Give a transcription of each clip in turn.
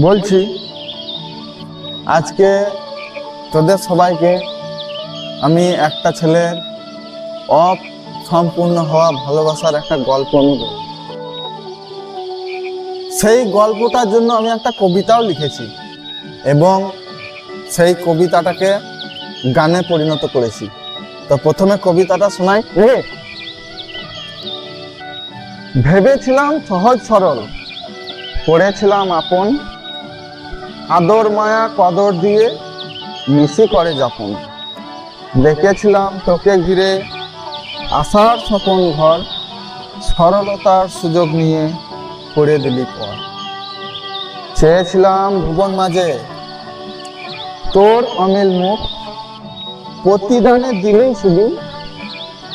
বলছি আজকে তোদের সবাইকে আমি একটা ছেলের অসম্পূর্ণ হওয়া ভালোবাসার একটা গল্প আমি বলবো। সেই গল্পটার জন্য আমি একটা কবিতাও লিখেছি এবং সেই কবিতাটাকে গানে পরিণত করেছি। তো প্রথমে কবিতাটা শোনাই। ভেবেছিলাম সহজ সরল, করেছিলাম আপন, আদর মায়া কদর দিয়ে মিশি করে যাপন। দেখেছিলাম তোকে ঘিরে আশার স্বপন ঘর, সরলতার সুযোগ নিয়ে করে দিলি পর। চেয়েছিলাম ভুবন মাঝে তোর অমিল মুখ, প্রতিদানে দিলেই শুধু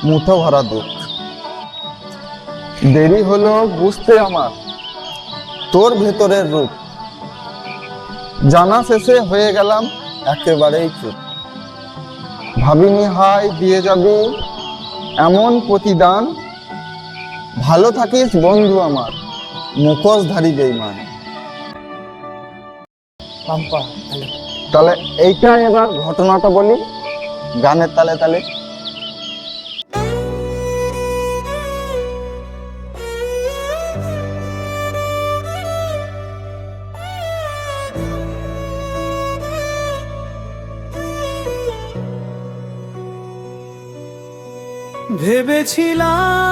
মুঠো ভরা দুঃখ। দেরি হলো বুঝতে আমার তোর ভেতরের রূপ, জানা শেষে হয়ে গেলাম একেবারেই চুপ। ভাবিনি হাই দিয়ে যাবি এমন প্রতিদান, ভালো থাকিস বন্ধু আমার মুখোশধারী বেঈমান। তাহলে এইটা এবার ঘটনাটা বলি গানের তালে তালে। ভেবেছিলাম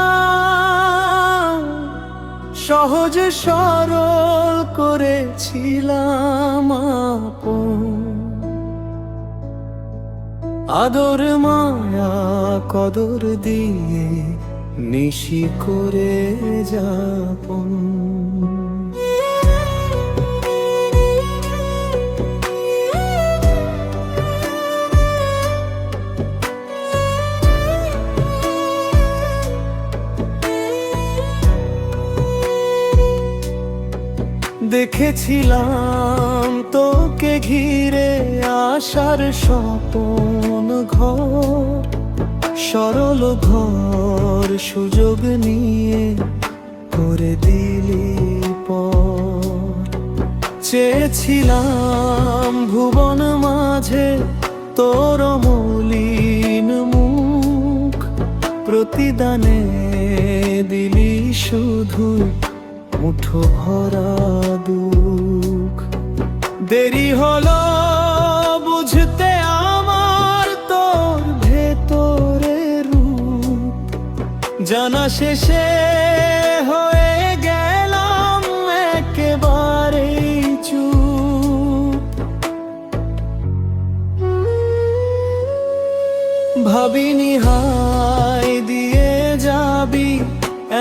সহজ সরল, করেছিলাম আপন, আদর মায়া কদর দিয়ে নিশি করে যাপন। দেখেছিলাম তোকে ঘিরে আশার স্বপন ঘর, সরল ঘর সুযোগ নিয়ে করে দিলি পর। চেয়েছিলাম ভুবন মাঝে তোর মলিন মুখ, প্রতিদানে দিলি শুধু মুঠো ভরা দুঃখ। দেরি হলো বুঝতে আমার তোর ভেতরের রূপ, জানা শেষে হয়ে গেলাম একেবারেই চুপ। ভাবিনি হাই দিয়ে যাবি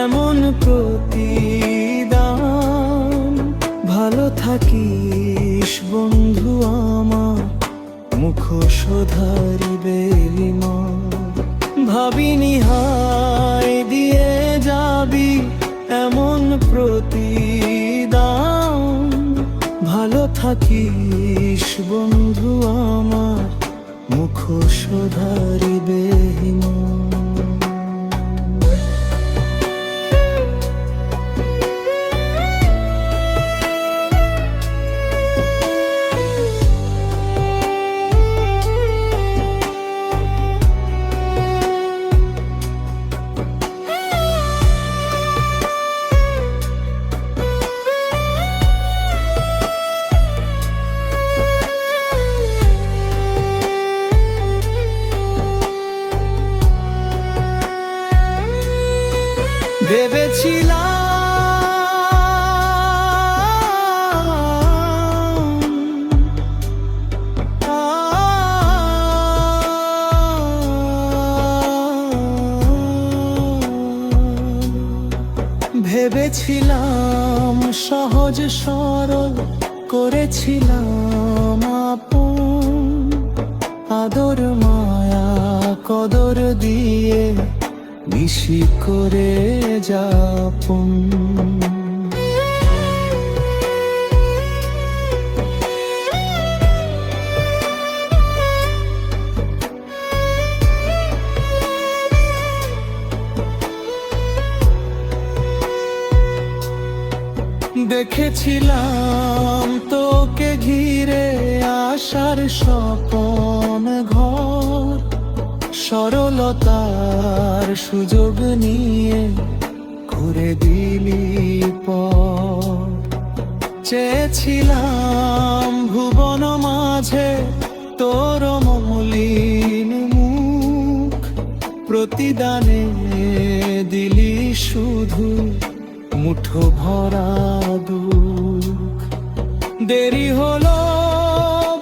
এমন প্রতিদান, ভালো থাকিস বন্ধু আমার মুখোশধারী বেঈমান। ভাবিনি হাই দিয়ে যাবি এমন প্রতিদান, ভালো থাকিস বন্ধু আমার মুখোশধারী বেঈমান। ভেবেছিলাম সহজ সরল, করেছিলাম আপন, আদর মায়া কদর দিয়ে মিশি করে যাপন। দেখেছিলাম তো আমার স্বপন ঘর, সরলতার সুযোগ নিয়ে করে দিলি পর। চেয়েছিলাম ভুবন মাঝে তোর মলিন মুখ, প্রতিদানে দিলি শুধু মুঠো ভরা দুঃখ। দেরি হলো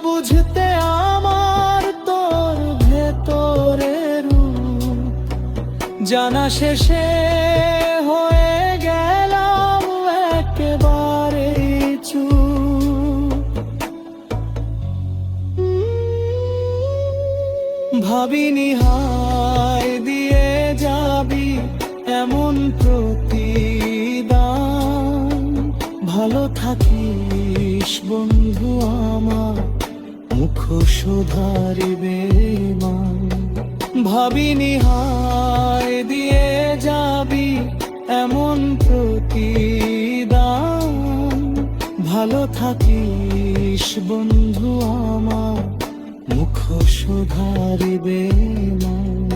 বুঝতে আমার তোর ভেতরের রূপ, জানা শেষে হয়ে গেলাম একেবারে চুপ। ভাবিনি হায় দিয়ে যাবি এমন প্রতিদান, ভালো থাকিস বন্ধু আমার মুখোশধারিবে মান। ভাবিনি হায় দিয়ে যাবি এমন প্রতিদান, ভালো থাকিস বন্ধু আমার মুখোশধারিবে মান।